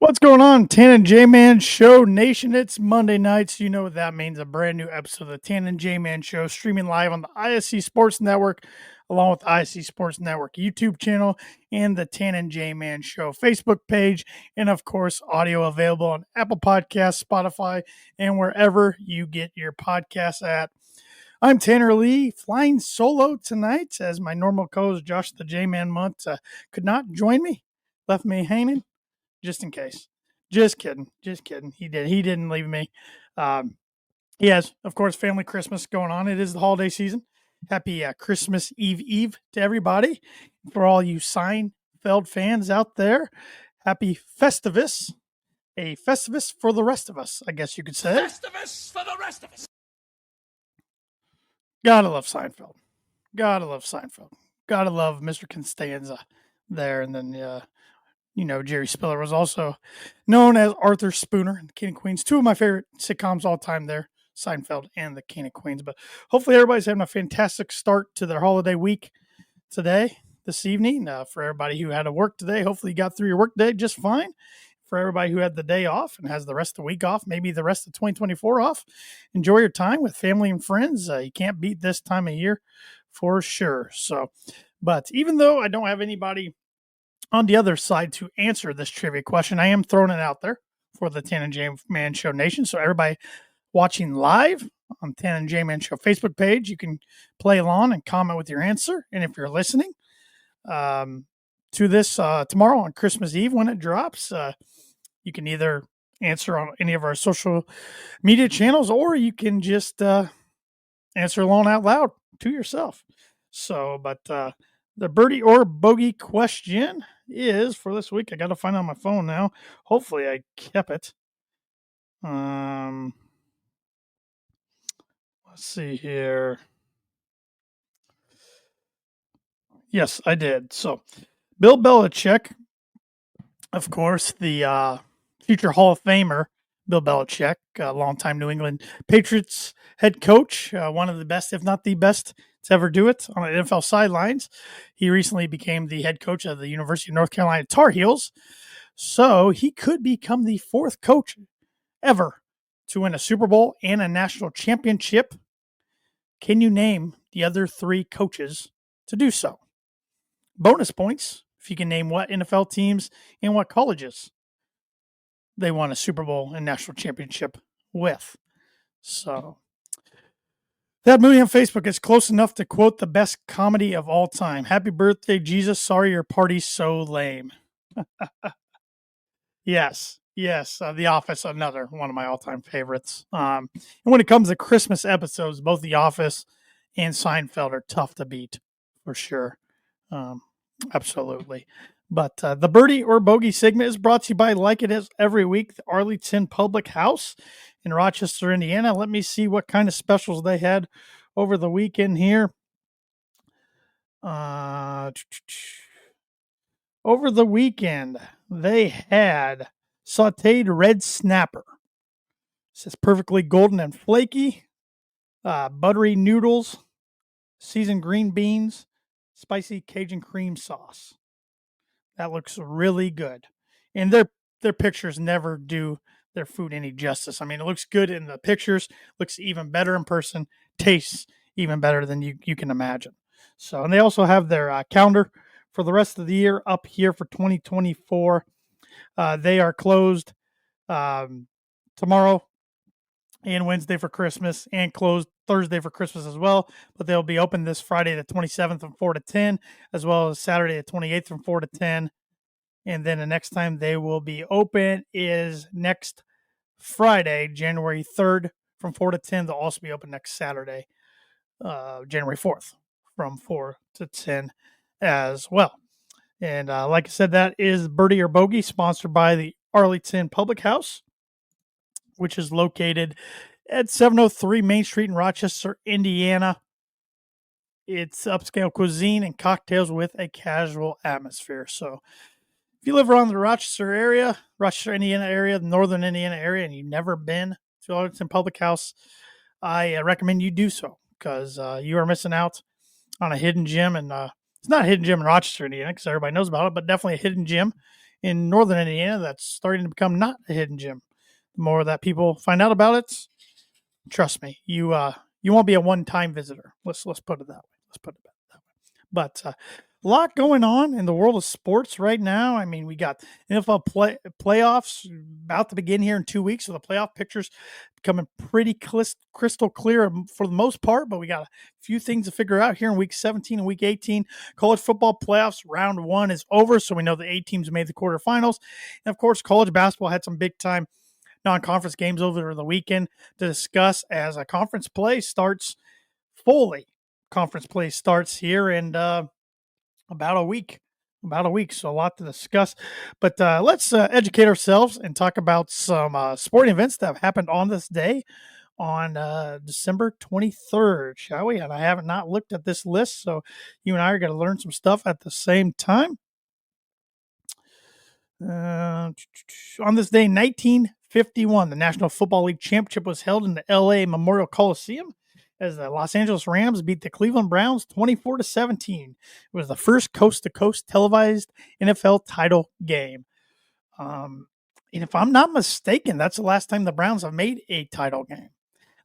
What's going on, Tan and J-Man Show Nation? It's Monday nights. You know what that means. A brand new episode of the Tan and J-Man Show streaming live on the ISC Sports Network, along with the ISC Sports Network YouTube channel and the Tan and J-Man Show Facebook page. And, of course, audio available on Apple Podcasts, Spotify, and wherever you get your podcasts at. I'm Tanner Lee, flying solo tonight as my normal co-host Josh the J-Man Munt could not join me, left me hanging. Just in case. Just kidding. He didn't leave me. He has, of course, family Christmas going on. It is the holiday season. Happy Christmas Eve to everybody. For all you Seinfeld fans out there, happy Festivus. A Festivus for the rest of us, I guess you could say. Festivus for the rest of us. Gotta love Seinfeld. Gotta love Mr. Constanza there. And then, Jerry Spiller was also known as Arthur Spooner and the King of Queens. Two of my favorite sitcoms all time there, Seinfeld and the King of Queens. But hopefully everybody's having a fantastic start to their holiday week this evening. For everybody who had to work today, hopefully you got through your work day just fine. For everybody who had the day off and has the rest of the week off, maybe the rest of 2024 off, enjoy your time with family and friends. You can't beat this time of year for sure. So, but even though I don't have anybody on the other side to answer this trivia question, I am throwing it out there for the Tan and J-Man Show Nation. So everybody watching live on Tan and J-Man Show Facebook page, you can play along and comment with your answer. And if you're listening to this tomorrow on Christmas Eve when it drops, you can either answer on any of our social media channels, or you can just answer alone out loud to yourself. So, but the birdie or bogey question is for this week. I got to find it on my phone now. Hopefully I kept it. Let's see here. Yes, I did. So Bill Belichick, of course, the future Hall of Famer, Bill Belichick, longtime New England Patriots head coach, one of the best, if not the best, to ever do it on the NFL sidelines. He recently became the head coach of the University of North Carolina Tar Heels. So he could become the fourth coach ever to win a Super Bowl and a national championship. Can you name the other three coaches to do so? Bonus points if you can name what NFL teams and what colleges they won a Super Bowl and national championship with. So that movie on Facebook is close enough to quote the best comedy of all time. Happy birthday, Jesus. Sorry your party's so lame. Yes. The Office, another one of my all-time favorites. And when it comes to Christmas episodes, both The Office and Seinfeld are tough to beat for sure. Absolutely. But the birdie or bogey segment is brought to you by, like it is every week, the Arlington Public House in Rochester, Indiana. Let me see what kind of specials they had over the weekend here. Over the weekend, they had sauteed red snapper. It says perfectly golden and flaky. Buttery noodles, seasoned green beans, spicy Cajun cream sauce. That looks really good. And their pictures never do their food any justice. I mean, it looks good in the pictures, looks even better in person, tastes even better than you can imagine. So, and they also have their calendar for the rest of the year up here for 2024. They are closed tomorrow and Wednesday for Christmas, and closed Thursday for Christmas as well. But they'll be open this Friday the 27th from 4 to 10, as well as Saturday the 28th from 4 to 10. And then the next time they will be open is next Friday, January 3rd from 4 to 10. They'll also be open next Saturday, January 4th from 4 to 10 as well. And like I said, that is Birdie or Bogey, sponsored by the Arlington Public House, which is located at 703 Main Street in Rochester, Indiana. It's upscale cuisine and cocktails with a casual atmosphere. So if you live around the Rochester, Indiana area, the northern Indiana area, and you've never been to Arlington Public House, I recommend you do so, because you are missing out on a hidden gem. And it's not a hidden gem in Rochester, Indiana, because everybody knows about it, but definitely a hidden gem in northern Indiana that's starting to become not a hidden gem. The more that people find out about it, trust me, you won't be a one-time visitor. Let's put it that way. Let's put it that way. But a lot going on in the world of sports right now. I mean, we got NFL playoffs about to begin here in 2 weeks, so the playoff pictures becoming pretty crystal clear for the most part. But we got a few things to figure out here in week 17 and week 18. College football playoffs round 1 is over, so we know the 8 teams made the quarterfinals, and of course, college basketball had some big time non-conference games over the weekend to discuss as a conference play starts fully. Conference play starts here in about a week. About a week, so a lot to discuss. But let's educate ourselves and talk about some sporting events that have happened on this day on December 23rd, shall we? And I haven't not looked at this list, so you and I are going to learn some stuff at the same time. On this day, 1951, the National Football League Championship was held in the LA Memorial Coliseum as the Los Angeles Rams beat the Cleveland Browns 24-17. It was the first coast-to-coast televised NFL title game. And if I'm not mistaken, that's the last time the Browns have made a title game.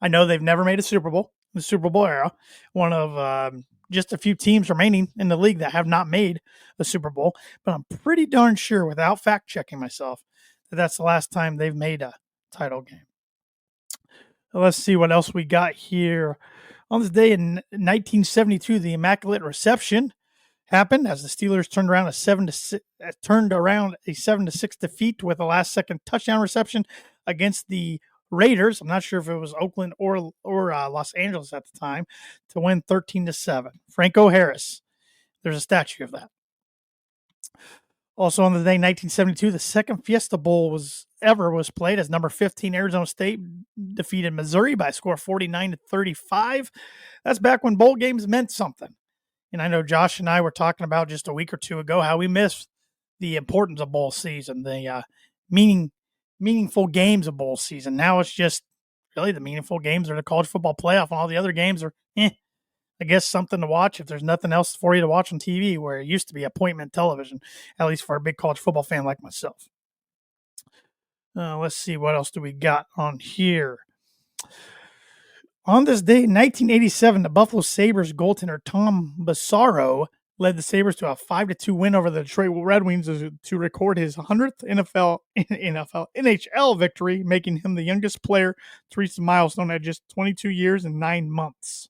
I know they've never made a Super Bowl in the Super Bowl era. One of just a few teams remaining in the league that have not made a Super Bowl, but I'm pretty darn sure, without fact checking myself, that that's the last time they've made a title game. Let's see what else we got here. On this day in 1972, the Immaculate Reception happened as the Steelers turned around a 7-6 defeat with a last-second touchdown reception against the Raiders. I'm not sure if it was Oakland or Los Angeles at the time to win 13-7. Franco Harris. There's a statue of that. Also on the day 1972, the second Fiesta Bowl was played as number 15 Arizona State defeated Missouri by a score of 49-35. That's back when bowl games meant something. And I know Josh and I were talking about just a week or two ago how we missed the importance of bowl season, the meaningful games of bowl season. Now it's just really the meaningful games are the college football playoff, and all the other games are, I guess, something to watch if there's nothing else for you to watch on TV, where it used to be appointment television, at least for a big college football fan like myself. Let's see, what else do we got on here? On this day in 1987, the Buffalo Sabres goaltender Tom Bassaro led the Sabres to a 5-2 win over the Detroit Red Wings to record his 100th NHL victory, making him the youngest player to reach the milestone at just 22 years and 9 months.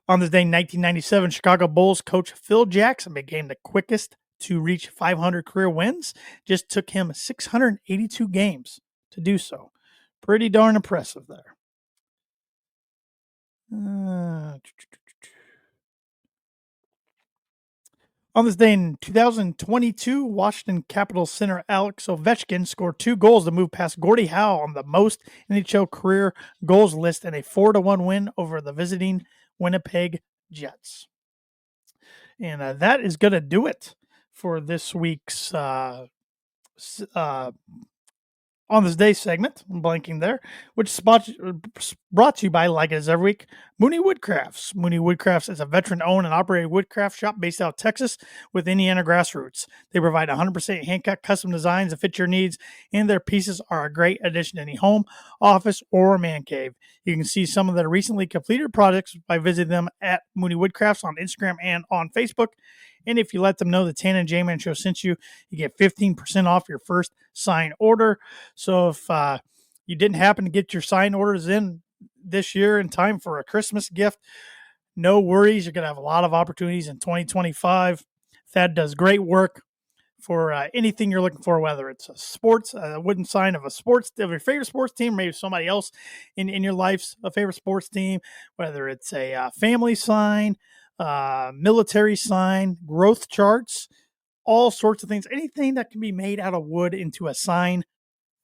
On this day in 1997, Chicago Bulls coach Phil Jackson became the quickest to reach 500 career wins. Just took him 682 games to do so. Pretty darn impressive there. On this day in 2022, Washington Capitals center Alex Ovechkin scored 2 goals to move past Gordie Howe on the most NHL career goals list in a 4-1 win over the visiting Winnipeg Jets. And that is going to do it for this week's on this day segment. I'm blanking there, which is brought to you by, like it is every week, Mooney Woodcrafts. Mooney Woodcrafts is a veteran-owned and operated woodcraft shop based out of Texas with Indiana grassroots. They provide 100% hand-cut custom designs that fit your needs, and their pieces are a great addition to any home, office, or man cave. You can see some of their recently completed projects by visiting them at Mooney Woodcrafts on Instagram and on Facebook. And if you let them know the Tan and J-Man Show sent you, you get 15% off your first sign order. So if you didn't happen to get your sign orders in this year in time for a Christmas gift, no worries. You're going to have a lot of opportunities in 2025. Thad does great work for anything you're looking for, whether it's a sports, a wooden sign of your favorite sports team, maybe somebody else in your life's a favorite sports team, whether it's a family sign, military sign, growth charts, all sorts of things. Anything that can be made out of wood into a sign,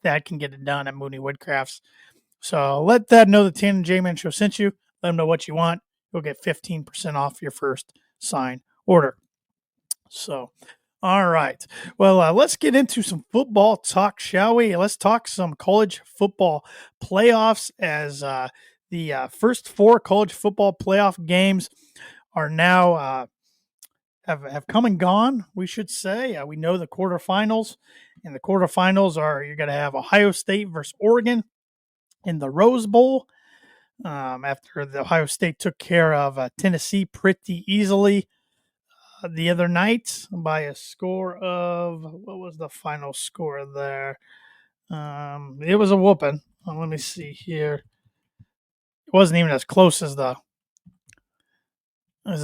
that can get it done at Mooney Woodcrafts. So let that know the Tan and J-Man Show sent you. Let them know what you want. You'll get 15% off your first sign order. So, all right. Well, let's get into some football talk, shall we? Let's talk some college football playoffs as the first 4 college football playoff games are now have come and gone, we should say. We know the quarterfinals, and the quarterfinals are you're going to have Ohio State versus Oregon in the Rose Bowl. After the Ohio State took care of Tennessee pretty easily the other night by a score of what was the final score there? It was a whooping. Let me see here. It wasn't even as close as the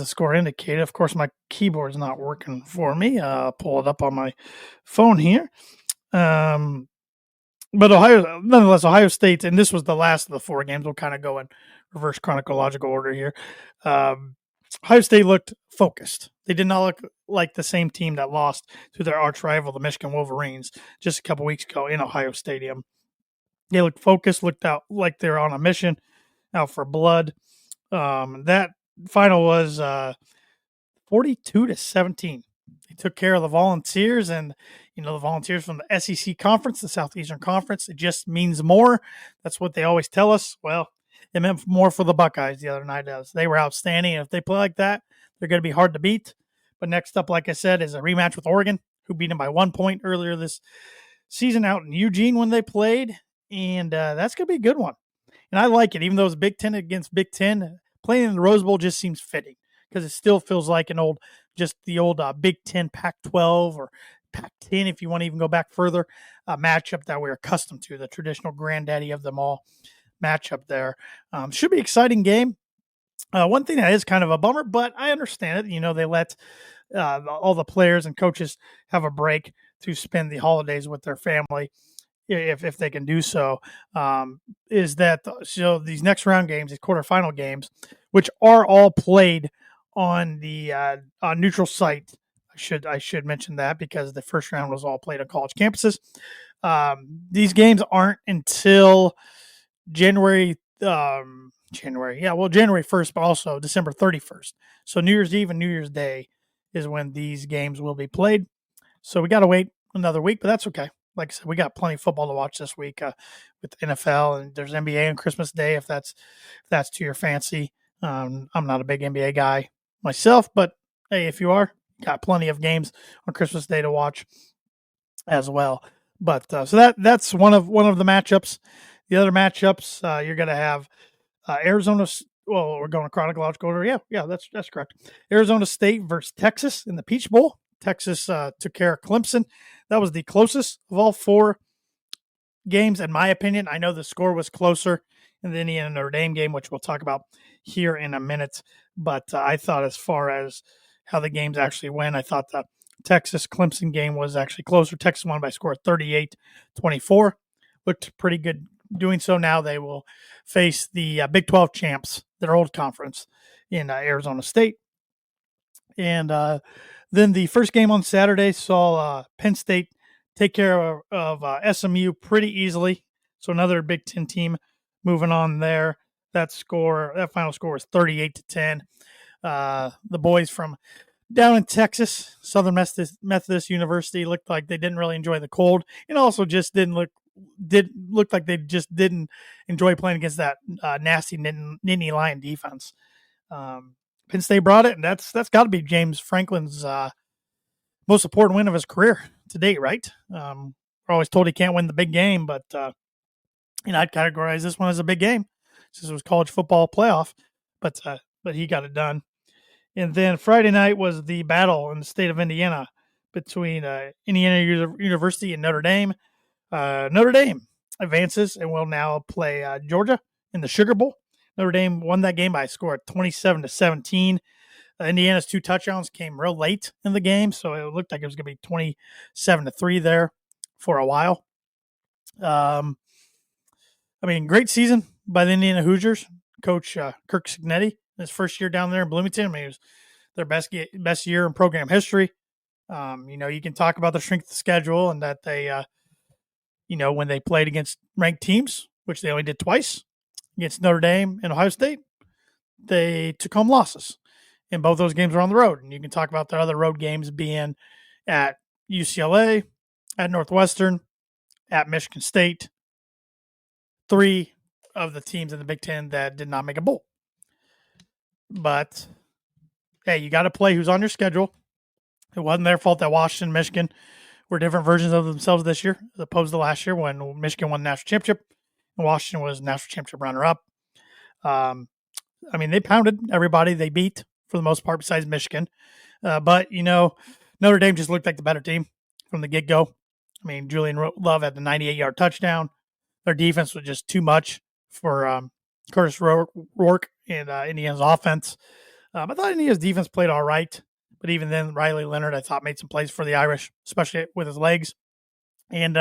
score indicated. Of course, my keyboard's not working for me. I'll pull it up on my phone here. Um, but nonetheless, Ohio State, and this was the last of the four games. We'll kind of go in reverse chronological order here. Ohio State looked focused. They did not look like the same team that lost to their arch rival, the Michigan Wolverines, just a couple weeks ago in Ohio Stadium. They looked focused, looked out like they were on a mission, out for blood. That final was 42-17. They took care of the Volunteers, and the Volunteers from the SEC Conference, the Southeastern Conference. It just means more. That's what they always tell us. Well, it meant more for the Buckeyes the other night. As they were outstanding, and if they play like that, they're going to be hard to beat. But next up, like I said, is a rematch with Oregon, who beat them by 1 point earlier this season out in Eugene when they played, and that's going to be a good one. And I like it, even though it's Big Ten against Big Ten. Playing in the Rose Bowl just seems fitting because it still feels like just the old Big Ten, Pac-12 or Pac-10, if you want to even go back further, matchup that we're accustomed to, the traditional granddaddy of them all matchup there. Should be an exciting game. One thing that is kind of a bummer, but I understand it. They let all the players and coaches have a break to spend the holidays with their family if they can do so. Is that so? These next round games, these quarterfinal games, which are all played on the neutral site. I should mention that because the first round was all played on college campuses. These games aren't until January. January 1st, but also December 31st. So New Year's Eve and New Year's Day is when these games will be played. So we got to wait another week, but that's okay. Like I said, we got plenty of football to watch this week with the NFL, and there's NBA on Christmas Day if that's to your fancy. I'm not a big NBA guy myself, but hey, if you are, got plenty of games on Christmas Day to watch as well. But so that's one of the matchups. The other matchups you're going to have Arizona. Well, we're going chronological order. Yeah, that's correct. Arizona State versus Texas in the Peach Bowl. Texas took care of Clemson. That was the closest of all four games, in my opinion. I know the score was closer in the Indiana Notre Dame game, which we'll talk about here in a minute. But I thought, as far as how the games actually went, I thought the Texas Clemson game was actually closer. Texas won by a score of 38-24. Looked pretty good doing so. Now they will face the Big 12 champs, their old conference, in Arizona State. And then the first game on Saturday saw Penn State take care of SMU pretty easily. So another Big Ten team moving on there. That final score was 38-10. The boys from down in Texas, Southern Methodist University, looked like they didn't really enjoy the cold, and also just looked like they just didn't enjoy playing against that nasty Nittany Lion defense. Penn State brought it, and that's got to be James Franklin's most important win of his career to date, right? We're always told he can't win the big game, but I'd categorize this one as a big game since it was college football playoff, but he got it done. And then Friday night was the battle in the state of Indiana between Indiana University and Notre Dame. Notre Dame advances and will now play Georgia in the Sugar Bowl. Notre Dame won that game by a score of 27-17. Indiana's two touchdowns came real late in the game, so it looked like it was going to be 27-3 there for a while. Great season by the Indiana Hoosiers. Coach Kirk Cignetti, his first year down there in Bloomington. It was their best year in program history. You can talk about the strength of the schedule and that they, when they played against ranked teams, which they only did twice against Notre Dame and Ohio State, they took home losses. And both those games were on the road. And you can talk about the other road games being at UCLA, at Northwestern, at Michigan State. Three of the teams in the Big Ten that did not make a bowl. But, hey, you got to play who's on your schedule. It wasn't their fault that Washington and Michigan were different versions of themselves this year, as opposed to last year when Michigan won the national championship and Washington was national championship runner up. Um, I mean, they pounded everybody they beat for the most part, besides Michigan. But, Notre Dame just looked like the better team from the get go. I mean, Julian Love had the 98-yard touchdown. Their defense was just too much for Curtis Rourke and Indiana's offense. I thought Indiana's defense played all right. But even then, Riley Leonard, I thought, made some plays for the Irish, especially with his legs. And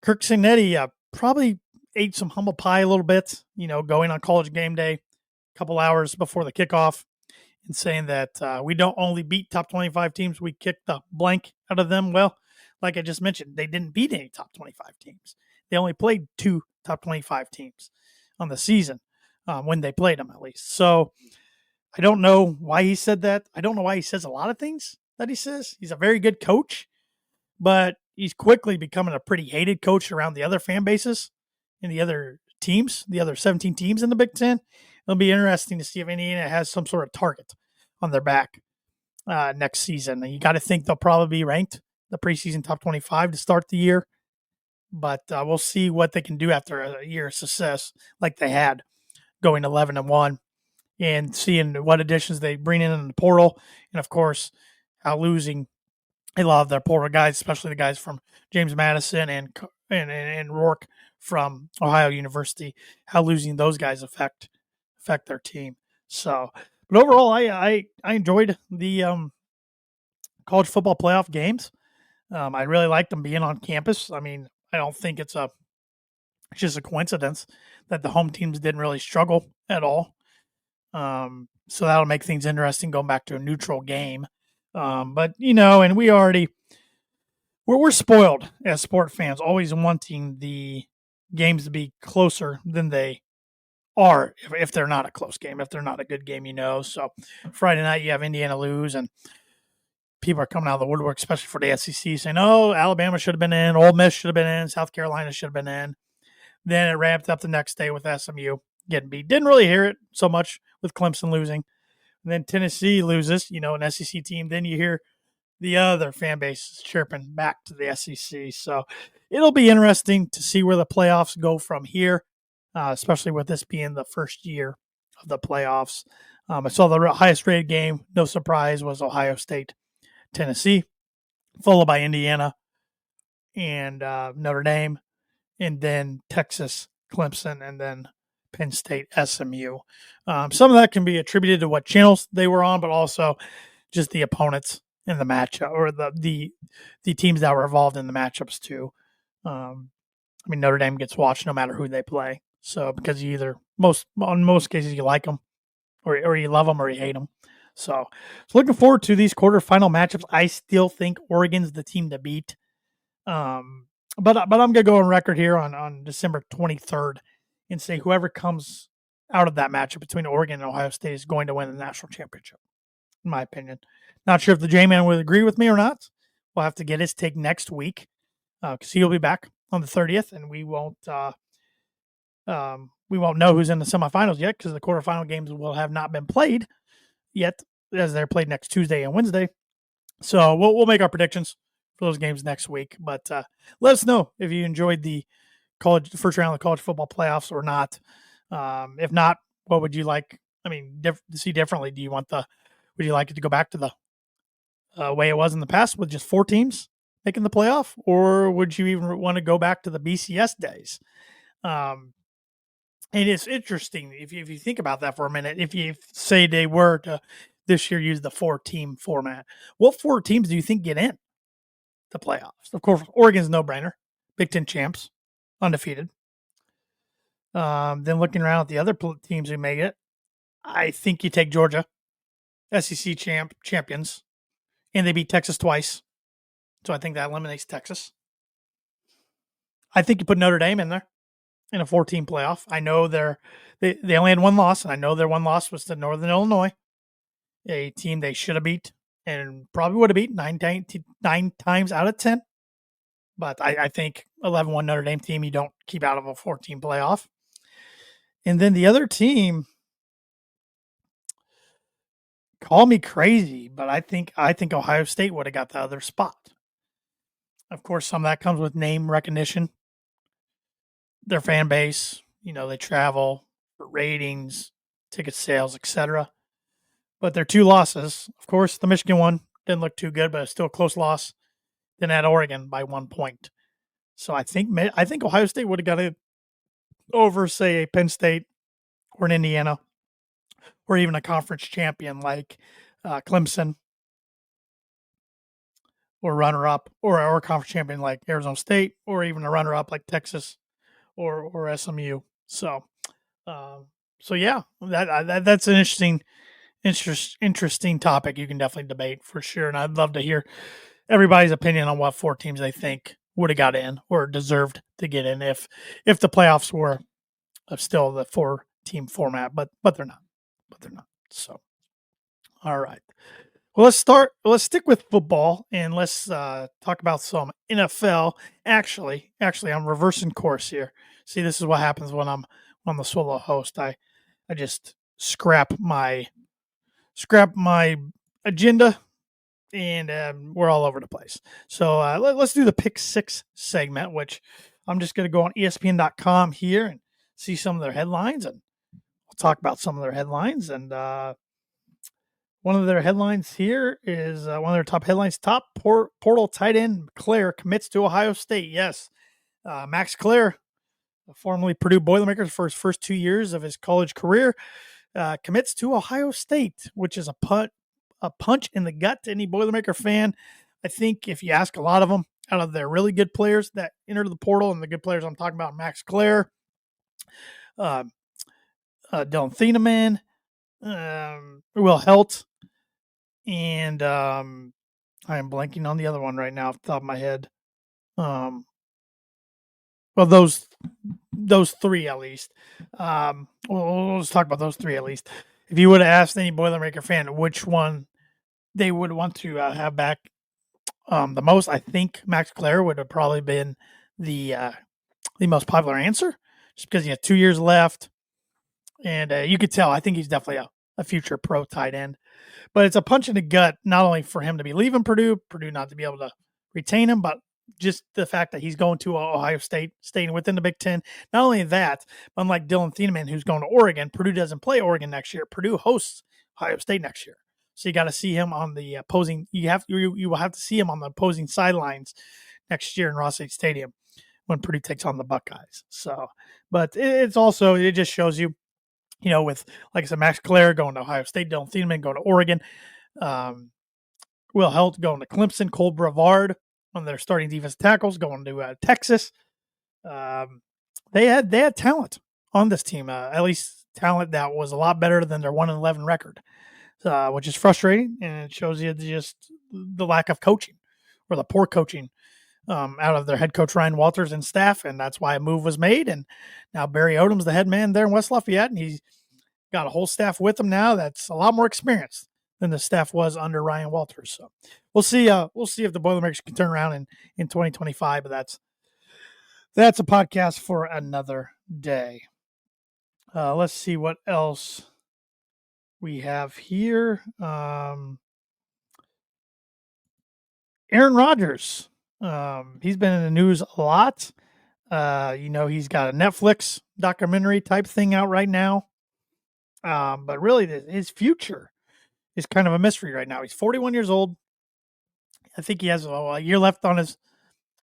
Kirk Cignetti probably ate some humble pie a little bit, going on college game day a couple hours before the kickoff and saying that we don't only beat top 25 teams, we kick the blank out of them. Well, like I just mentioned, they didn't beat any top 25 teams. They only played 2 top 25 teams on the season when they played them, at least. So I don't know why he said that. I don't know why he says a lot of things that he says. He's a very good coach, but he's quickly becoming a pretty hated coach around the other fan bases and the other teams, the other 17 teams in the Big Ten. It'll be interesting to see if Indiana has some sort of target on their back next season. And you got to think they'll probably be ranked the preseason top 25 to start the year, but we'll see what they can do after a year of success like they had, going 11-1, and seeing what additions they bring in the portal, and of course, how losing a lot of their portal guys, especially the guys from James Madison and Rourke from Ohio University, how losing those guys affect their team. So, but overall, I enjoyed the college football playoff games. I really liked them being on campus. I mean, I don't think it's just a coincidence that the home teams didn't really struggle at all. So that'll make things interesting going back to a neutral game. But and we're spoiled as sport fans, always wanting the games to be closer than they are if they're not a close game, if they're not a good game. So Friday night you have Indiana lose, and people are coming out of the woodwork, especially for the SEC, saying, "Oh, Alabama should have been in, Ole Miss should have been in, South Carolina should have been in." Then it ramped up the next day with SMU getting beat. Didn't really hear it so much with Clemson losing. And then Tennessee loses, an SEC team. Then you hear the other fan base chirping back to the SEC. So it'll be interesting to see where the playoffs go from here, especially with this being the first year of the playoffs. I saw the highest rated game, no surprise, was Ohio State, Tennessee, followed by Indiana and Notre Dame, and then Texas, Clemson, and then Penn State, SMU. Some of that can be attributed to what channels they were on, but also just the opponents in the matchup, or the teams that were involved in the matchups too. I mean, Notre Dame gets watched no matter who they play. So because you either in most cases you like them, or you love them, or you hate them. So looking forward to these quarterfinal matchups. I still think Oregon's the team to beat. But I'm gonna go on record here on December 23rd and say whoever comes out of that matchup between Oregon and Ohio State is going to win the national championship, in my opinion. Not sure if the J-Man would agree with me or not. We'll have to get his take next week because he'll be back on the 30th, and we won't know who's in the semifinals yet because the quarterfinal games will have not been played yet, as they're played next Tuesday and Wednesday. So we'll make our predictions for those games next week. But let us know if you enjoyed the first round of the college football playoffs or not. If not, what would you like? I mean, to see differently? Would you like it to go back to the way it was in the past with just 4 teams making the playoff, or would you even want to go back to the BCS days? And it's interesting if you think about that for a minute. If you say they were to this year use the 4-team format, what 4 teams do you think get in the playoffs? Of course, Oregon's no-brainer. Big Ten champs, undefeated. Then looking around at the other teams who made it, I think you take Georgia, SEC champions, and they beat Texas twice. So I think that eliminates Texas. I think you put Notre Dame in there in a 4-team playoff. I know they only had 1 loss, and I know their 1 loss was to Northern Illinois, a team they should have beat and probably would have beat 9 times out of 10. But I think 11-1 Notre Dame team you don't keep out of a 4-team playoff. And then the other team, Call me crazy, but I think Ohio State would have got the other spot. Of course, some of that comes with name recognition, their fan base. They travel for ratings, ticket sales, etc. But their two losses, of course, the Michigan one didn't look too good, but it's still a close loss. Then at Oregon by 1 point. So I think Ohio State would have got it over, say, a Penn State or an Indiana, or even a conference champion like Clemson, or runner-up, or a conference champion like Arizona State, or even a runner-up like Texas or SMU. Um, so yeah, that's an interesting topic. You can definitely debate for sure, and I'd love to hear everybody's opinion on what four teams they think would have got in or deserved to get in if the playoffs were still the 4-team format, but they're not. So, all right. Well, Let's stick with football and let's talk about some NFL. Actually, I'm reversing course here. See, this is what happens when I'm on the solo host. I just scrap my agenda, and we're all over the place. So let's do the pick six segment, which I'm just going to go on ESPN.com here and see some of their headlines, and we'll talk about some of their headlines. And one of their headlines here is one of their top headlines: top portal tight end Claire commits to Ohio State. Yes, Max Claire, formerly Purdue Boilermakers for his first 2 years of his college career, commits to Ohio State, which is a punch in the gut to any Boilermaker fan. I think if you ask a lot of them, out of their really good players that entered the portal, and the good players I'm talking about, Max Claire, uh, Dylan Thieneman, Will Helt, and I am blanking on the other one right now off the top of my head. Well, those three at least. We'll just talk about those three at least. If you would have asked any Boilermaker fan which one they would want to have back the most, I think Max Clare would have probably been the most popular answer, just because he had 2 years left, and you could tell. I think he's definitely a future pro tight end. But it's a punch in the gut, not only for him to be leaving Purdue not to be able to retain him, but just the fact that he's going to Ohio State, staying within the Big Ten. Not only that, unlike Dylan Thieneman, who's going to Oregon, Purdue doesn't play Oregon next year. Purdue hosts Ohio State next year. So you got to see him on the opposing. You will have to see him on the opposing sidelines next year in Ross-Ade Stadium when Purdue takes on the Buckeyes. So, but it's also, it just shows you, with, like I said, Max Clare going to Ohio State, Dylan Thieneman going to Oregon, Will Helt going to Clemson, Cole Brevard, one of their starting defensive tackles, going to Texas. They had talent on this team, at least talent that was a lot better than their 1-11 record, which is frustrating, and it shows you just the lack of coaching, or the poor coaching out of their head coach Ryan Walters and staff, and that's why a move was made. And now Barry Odom's the head man there in West Lafayette, and he's got a whole staff with him now that's a lot more experienced than the staff was under Ryan Walters. So we'll see. We'll see if the Boilermakers can turn around in 2025. But that's a podcast for another day. Let's see what else we have here. Aaron Rodgers. He's been in the news a lot. He's got a Netflix documentary type thing out right now. But really, his future is kind of a mystery right now. He's 41 years old. I think he has a year left on his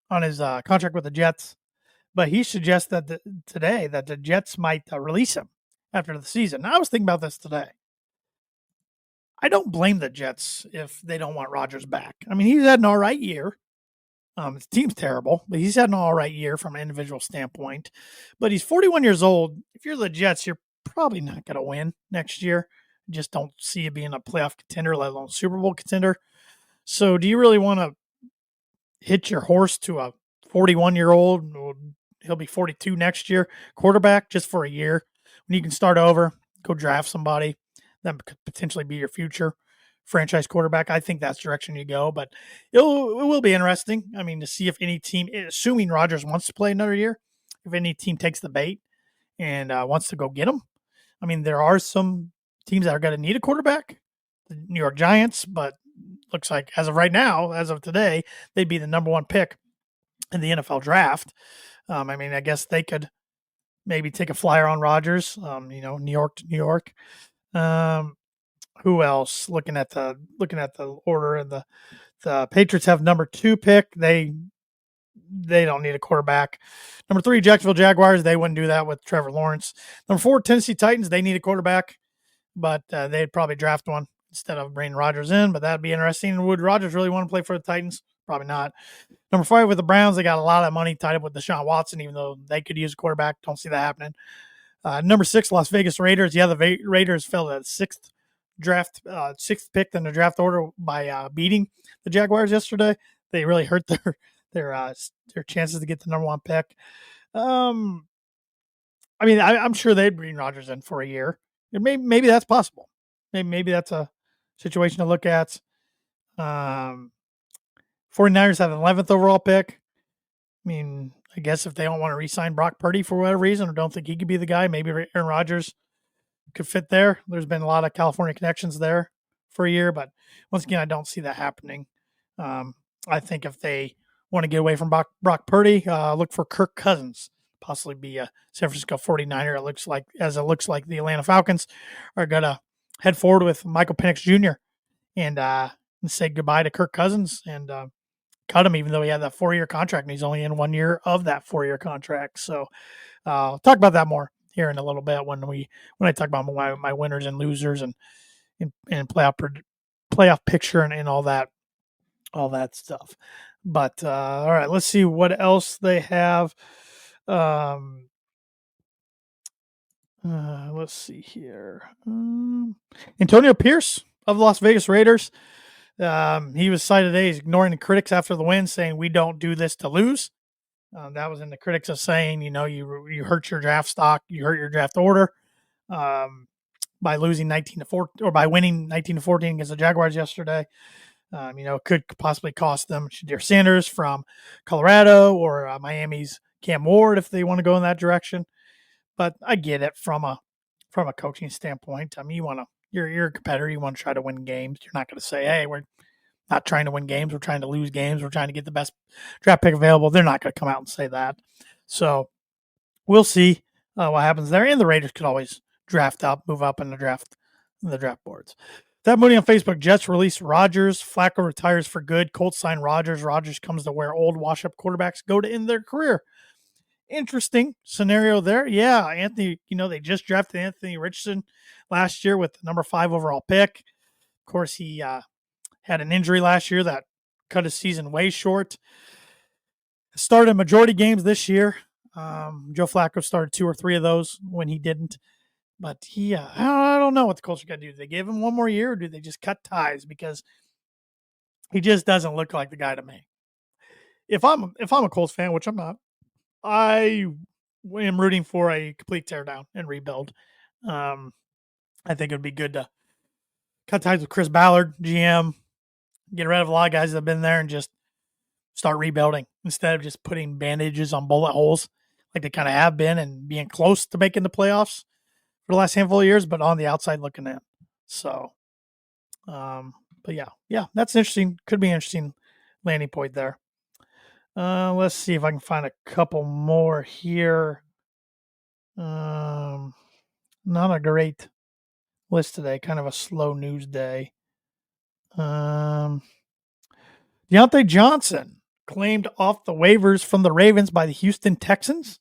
contract with the Jets. But he suggests that today that the Jets might release him after the season. Now, I was thinking about this today. I don't blame the Jets if they don't want Rodgers back. I mean, he's had an all right year. His team's terrible, but he's had an all right year from an individual standpoint. But he's 41 years old. If you're the Jets, you're probably not going to win next year. Just don't see it being a playoff contender, let alone Super Bowl contender. So do you really want to hitch your horse to a 41-year-old, he'll be 42 next year, quarterback just for a year, when you can start over, go draft somebody that could potentially be your future franchise quarterback? I think that's the direction you go, but it will be interesting. I mean, to see if any team, assuming Rodgers wants to play another year, if any team takes the bait and wants to go get him. I mean, there are some teams that are going to need a quarterback. the New York Giants, but looks like as of right now, as of today, they'd be the number one pick in the NFL draft. I mean, I guess they could maybe take a flyer on Rodgers. New York to New York. Um, who else? Looking at the order, and the Patriots have number 2 pick. They don't need a quarterback. Number 3, Jacksonville Jaguars. They wouldn't do that with Trevor Lawrence. Number 4, Tennessee Titans. They need a quarterback, but they'd probably draft one instead of bringing Rodgers in. But that'd be interesting. Would Rodgers really want to play for the Titans? Probably not. Number 5 with the Browns. They got a lot of money tied up with Deshaun Watson, even though they could use a quarterback. Don't see that happening. Number 6, Las Vegas Raiders. Yeah, the Raiders fell to sixth pick in the draft order by beating the Jaguars yesterday. They really hurt their chances to get the number 1 pick. I mean, I'm sure they'd bring Rodgers in for a year. And maybe that's possible. Maybe that's a situation to look at. 49ers have an 11th overall pick. I mean, I guess if they don't want to re-sign Brock Purdy for whatever reason or don't think he could be the guy, maybe Aaron Rodgers could fit there. There's been a lot of California connections there for a year, but once again, I don't see that happening. I think if they want to get away from Brock Purdy, look for Kirk Cousins, possibly be a San Francisco 49er. It looks like the Atlanta Falcons are going to head forward with Michael Penix Jr. and say goodbye to Kirk Cousins and cut him, even though he had that 4-year contract and he's only in 1 year of that 4-year contract. So I'll talk about that more here in a little bit when I talk about my winners and losers and playoff picture and all that stuff. But all right, let's see what else they have. Let's see here. Antonio Pierce of the Las Vegas Raiders. He was cited today as ignoring the critics after the win, saying we don't do this to lose. That was in the critics of saying, you hurt your draft stock, you hurt your draft order by losing 19-14 or by winning 19-14 against the Jaguars yesterday. Could possibly cost them Shadir Sanders from Colorado or Miami's Cam Ward if they want to go in that direction. But I get it from a coaching standpoint. I mean, you're a competitor. You want to try to win games. You're not going to say, hey, we're not trying to win games. We're trying to lose games. We're trying to get the best draft pick available. They're not going to come out and say that. So we'll see what happens there. And the Raiders could always move up in the draft boards. That money on Facebook. Jets release Rodgers. Flacco retires for good. Colts sign Rodgers. Rodgers comes to where old wash-up quarterbacks go to end their career. Interesting scenario there. Yeah, Anthony, they just drafted Anthony Richardson last year with the number 5 overall pick. Of course, he had an injury last year that cut his season way short. Started majority games this year. Joe Flacco started 2 or 3 of those when he didn't. But I don't know what the Colts are going to do. Do they give him one more year or do they just cut ties? Because he just doesn't look like the guy to me. If I'm a Colts fan, which I'm not, I am rooting for a complete teardown and rebuild. I think it would be good to cut ties with Chris Ballard, GM, get rid of a lot of guys that have been there and just start rebuilding instead of just putting bandages on bullet holes like they kind of have been and being close to making the playoffs for the last handful of years, but on the outside looking in. So, but yeah, that's interesting. Could be an interesting landing point there. Let's see if I can find a couple more here. Not a great list today. Kind of a slow news day. Deontay Johnson claimed off the waivers from the Ravens by the Houston Texans.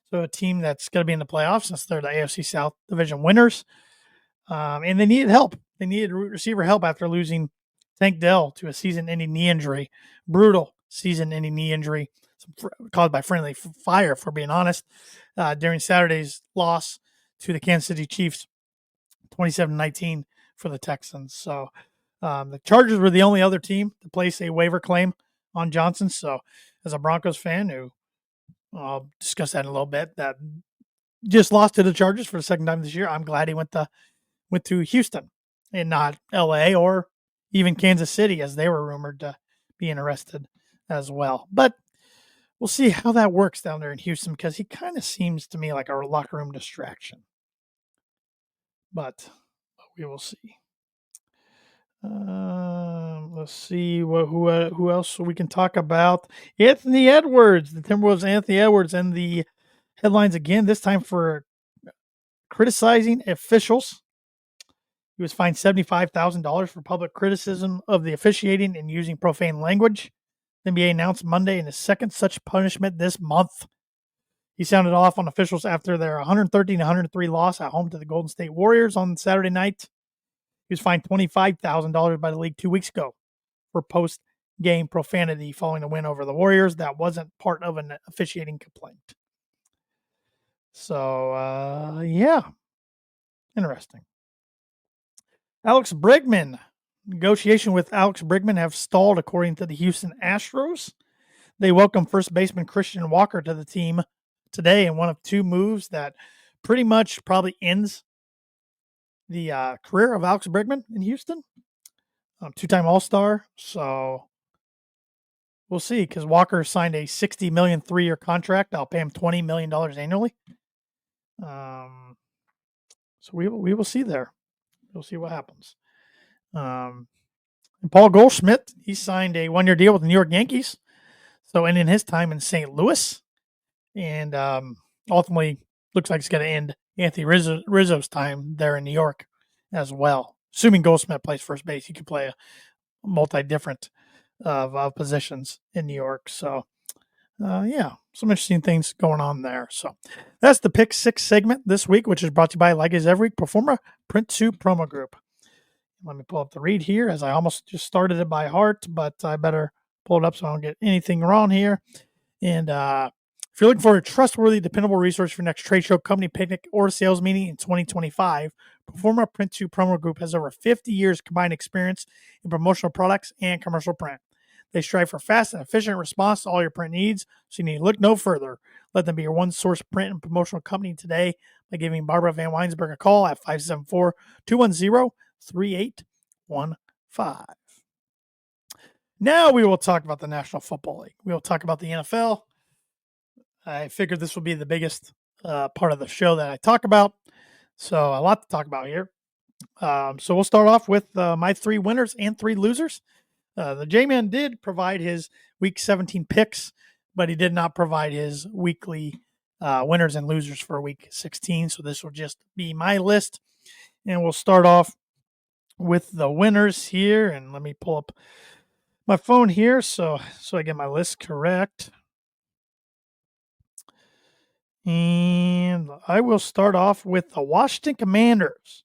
So a team that's going to be in the playoffs since they're the AFC South Division winners. And they needed help. They needed receiver help after losing Tank Dell to a season-ending knee injury. Brutal season-ending knee injury caused by friendly fire, for being honest, during Saturday's loss to the Kansas City Chiefs, 27-19 for the Texans. So the Chargers were the only other team to place a waiver claim on Johnson. So as a Broncos fan who I'll discuss that in a little bit, that just lost to the Chargers for the second time this year, I'm glad he went to Houston and not LA or even Kansas City, as they were rumored to be interested as well. But we'll see how that works down there in Houston, because he kind of seems to me like a locker room distraction. But we will see. Let's see who else we can talk about. Anthony Edwards, the Timberwolves. Anthony Edwards, and the headlines again. This time for criticizing officials. He was fined $75,000 for public criticism of the officiating and using profane language. The NBA announced Monday in his second such punishment this month. He sounded off on officials after their 113-103 loss at home to the Golden State Warriors on Saturday night. He was fined $25,000 by the league 2 weeks ago for post-game profanity following a win over the Warriors. That wasn't part of an officiating complaint. So, yeah, interesting. Alex Bregman. Negotiation with Alex Bregman have stalled, according to the Houston Astros. They welcomed first baseman Christian Walker to the team today in one of two moves that pretty much probably ends the career of Alex Bregman in Houston. Two-time All-Star. So we'll see, because Walker signed a $60 million 3-year contract. I'll pay him $20 million annually. So we will see there. We'll see what happens. And Paul Goldschmidt, he signed a 1-year deal with the New York Yankees. So ending his time in St. Louis. And ultimately looks like it's going to end Anthony Rizzo's time there in New York as well. Assuming Goldschmidt plays first base, he could play a multi-different of positions in New York. So, yeah, some interesting things going on there. So that's the Pick 6 segment this week, which is brought to you by, like as every week, Performa Print 2 Promo Group. Let me pull up the read here, as I almost just started it by heart, but I better pull it up so I don't get anything wrong here. And if you're looking for a trustworthy, dependable resource for your next trade show, company picnic, or sales meeting in 2025, Performa Print 2 Promo Group has over 50 years combined experience in promotional products and commercial print. They strive for fast and efficient response to all your print needs, so you need to look no further. Let them be your one-source print and promotional company today by giving Barbara Van Weinsberg a call at 574-210-3815. Now we will talk about the National Football League. We will talk about the NFL. I figured this would be the biggest part of the show that I talk about. So a lot to talk about here. So we'll start off with my 3 winners and 3 losers. The J-Man did provide his Week 17 picks, but he did not provide his weekly winners and losers for Week 16. So this will just be my list. And we'll start off with the winners here. And let me pull up my phone here so I get my list correct. And I will start off with the Washington Commanders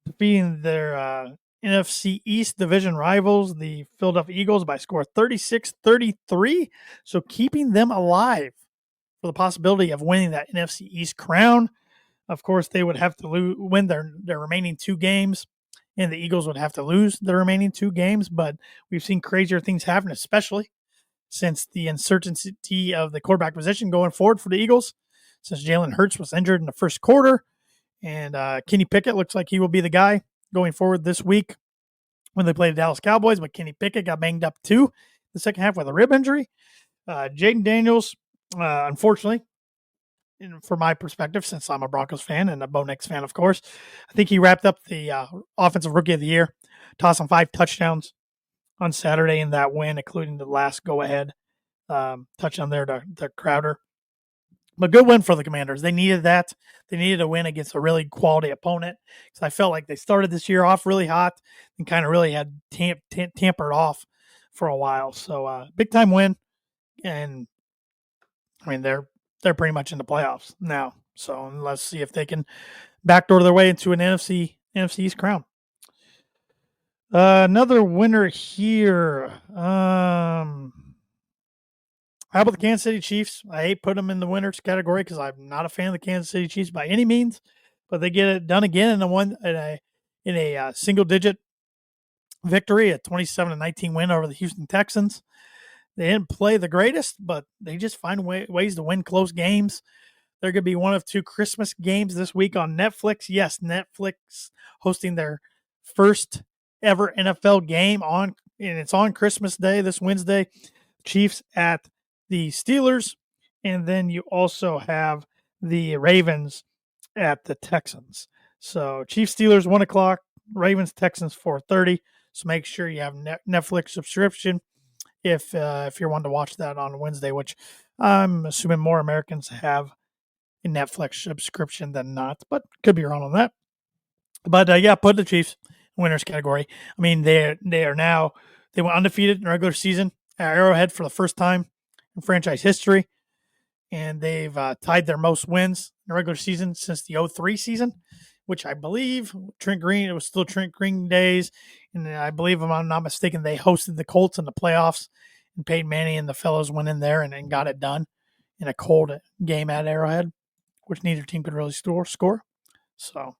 defeating their NFC East division rivals, the Philadelphia Eagles, by a score 36-33. So keeping them alive for the possibility of winning that NFC East crown. Of course, they would have to win their remaining 2 games, and the Eagles would have to lose the remaining 2 games. But we've seen crazier things happen, especially since the uncertainty of the quarterback position going forward for the Eagles, since Jalen Hurts was injured in the first quarter. And Kenny Pickett looks like he will be the guy going forward this week when they play the Dallas Cowboys. But Kenny Pickett got banged up too the second half with a rib injury. Jaden Daniels, unfortunately, from my perspective, since I'm a Broncos fan and a Bo Nix fan, of course, I think he wrapped up the Offensive Rookie of the Year, tossing 5 touchdowns on Saturday in that win, including the last go-ahead touchdown there to Crowder. But good win for the Commanders. They needed that. They needed a win against a really quality opponent, because I felt like they started this year off really hot and kind of really had tampered off for a while. So big time win, and I mean they're pretty much in the playoffs now. So let's see if they can backdoor their way into an NFC East crown. Another winner here. How about the Kansas City Chiefs? I hate putting them in the winners category because I'm not a fan of the Kansas City Chiefs by any means, but they get it done again in a single-digit victory, a 27-19 win over the Houston Texans. They didn't play the greatest, but they just find ways to win close games. They're going to be one of 2 Christmas games this week on Netflix. Yes, Netflix hosting their first ever NFL game and it's on Christmas Day, this Wednesday. Chiefs at the Steelers, and then you also have the Ravens at the Texans. So Chiefs Steelers 1:00, Ravens Texans 4:30. So make sure you have Netflix subscription if you're wanting to watch that on Wednesday, which I'm assuming more Americans have a Netflix subscription than not, but could be wrong on that. But yeah, put the Chiefs in winners category. I mean, they went undefeated in the regular season at Arrowhead for the first time in franchise history, and they've tied their most wins in the regular season since the '03 season, which I believe Trent Green. It was still Trent Green days, and I believe, if I'm not mistaken, they hosted the Colts in the playoffs, and Peyton Manning and the fellows went in there and got it done in a cold game at Arrowhead, which neither team could really score. So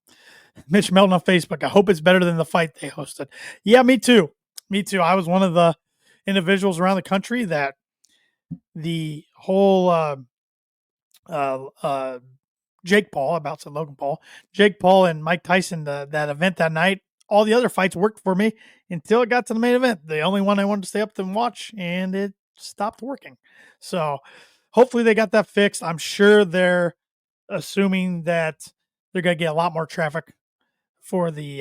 Mitch Melton on Facebook. I hope it's better than the fight they hosted. Yeah, me too. Me too. I was one of the individuals around the country that the whole uh, Jake Paul, about to Logan Paul, Jake Paul and Mike Tyson, that event that night. All the other fights worked for me until it got to the main event. The only one I wanted to stay up and watch, and it stopped working. So hopefully they got that fixed. I'm sure they're assuming that they're going to get a lot more traffic for the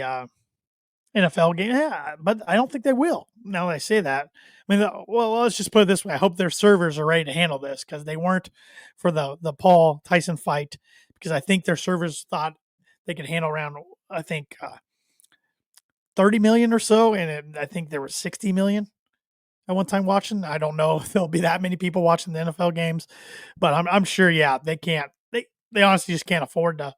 NFL game. Yeah, but I don't think they will. Now that I say that, I mean, well, let's just put it this way: I hope their servers are ready to handle this because they weren't for the Paul Tyson fight, because I think their servers thought they could handle around, I think, 30 million or so, and I think there was 60 million at one time watching. I don't know if there'll be that many people watching the NFL games, but I'm sure. Yeah, they can't. They honestly just can't afford to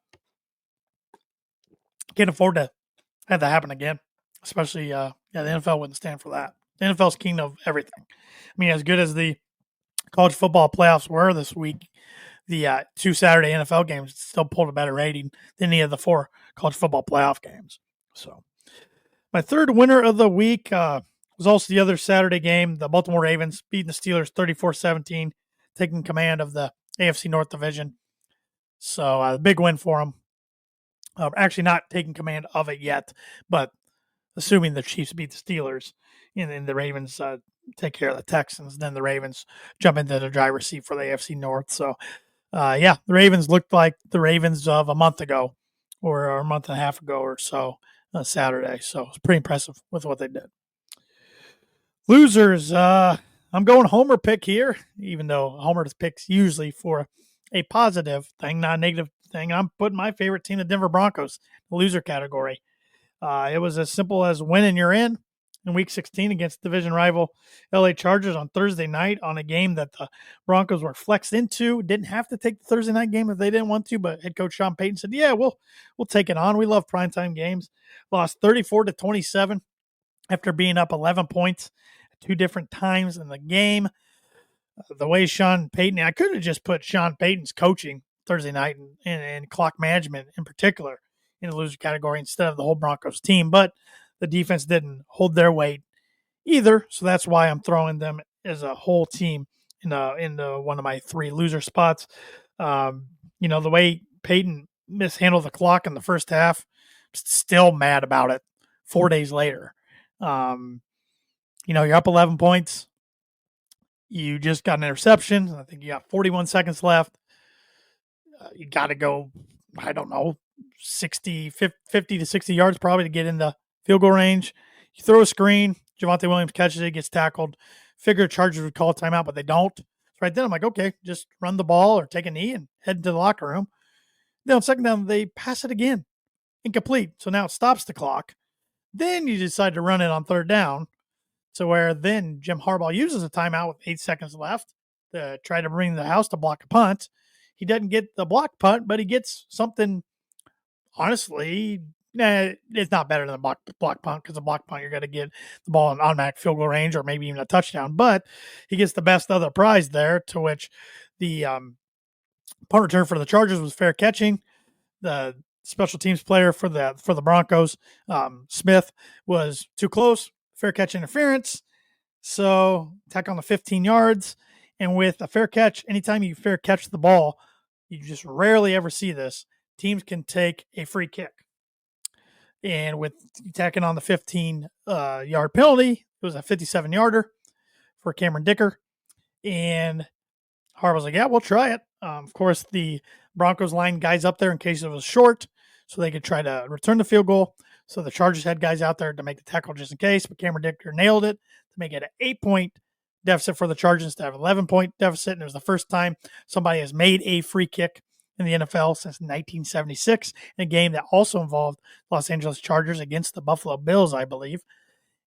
have that happen again. Especially, yeah, the NFL wouldn't stand for that. The NFL's king of everything. I mean, as good as the college football playoffs were this week, the two Saturday NFL games still pulled a better rating than any of the four college football playoff games. So, my third winner of the week was also the other Saturday game. The Baltimore Ravens beating the Steelers 34-17, taking command of the AFC North Division. So, a big win for them. Actually, not taking command of it yet, but assuming the Chiefs beat the Steelers and the Ravens take care of the Texans, then the Ravens jump into the driver's seat for the AFC North. So, yeah, the Ravens looked like the Ravens of a month ago or a month and a half ago or so Saturday. So it's pretty impressive with what they did. Losers, I'm going Homer pick here, even though Homer picks usually for a positive thing, not a negative thing. I'm putting my favorite team, the Denver Broncos, the loser category. It was as simple as winning you're in Week 16 against division rival LA Chargers on Thursday night on a game that the Broncos were flexed into. Didn't have to take the Thursday night game if they didn't want to, but head coach Sean Payton said, "Yeah, we'll take it on. We love primetime games." Lost 34-27 after being up 11 points at two different times in the game. The way Sean Payton, I could have just put Sean Payton's coaching Thursday night and clock management in particular in the loser category instead of the whole Broncos team, but the defense didn't hold their weight either. So that's why I'm throwing them as a whole team in one of my three loser spots. The way Payton mishandled the clock in the first half, still mad about it 4 days later. You're up 11 points. You just got an interception. I think you got 41 seconds left. You got to go, I don't know, 50 to 60 yards probably to get in the field goal range. You throw a screen. Javonte Williams catches it, gets tackled. Figure Chargers would call a timeout, but they don't. So right then I'm like, okay, just run the ball or take a knee and head into the locker room. Then on second down, they pass it again. Incomplete. So now it stops the clock. Then you decide to run it on third down to where then Jim Harbaugh uses a timeout with 8 seconds left to try to bring the house to block a punt. He doesn't get the block punt, but he gets something, honestly, it's not better than a block punt, because a block punt, you're going to get the ball in automatic field goal range or maybe even a touchdown. But he gets the best other prize there, to which the punt return for the Chargers was fair catching. The special teams player for the Broncos, Smith, was too close, fair catch interference. So tack on the 15 yards. And with a fair catch, anytime you fair catch the ball, you just rarely ever see this. Teams can take a free kick. And with tacking on the 15-yard penalty, it was a 57-yarder for Cameron Dicker. And Harbaugh's like, yeah, we'll try it. Of course, the Broncos line guys up there in case it was short, so they could try to return the field goal. So the Chargers had guys out there to make the tackle just in case, but Cameron Dicker nailed it to make it an 8-point deficit for the Chargers instead of 11-point deficit. And it was the first time somebody has made a free kick in the NFL since 1976, in a game that also involved Los Angeles Chargers against the Buffalo Bills, I believe.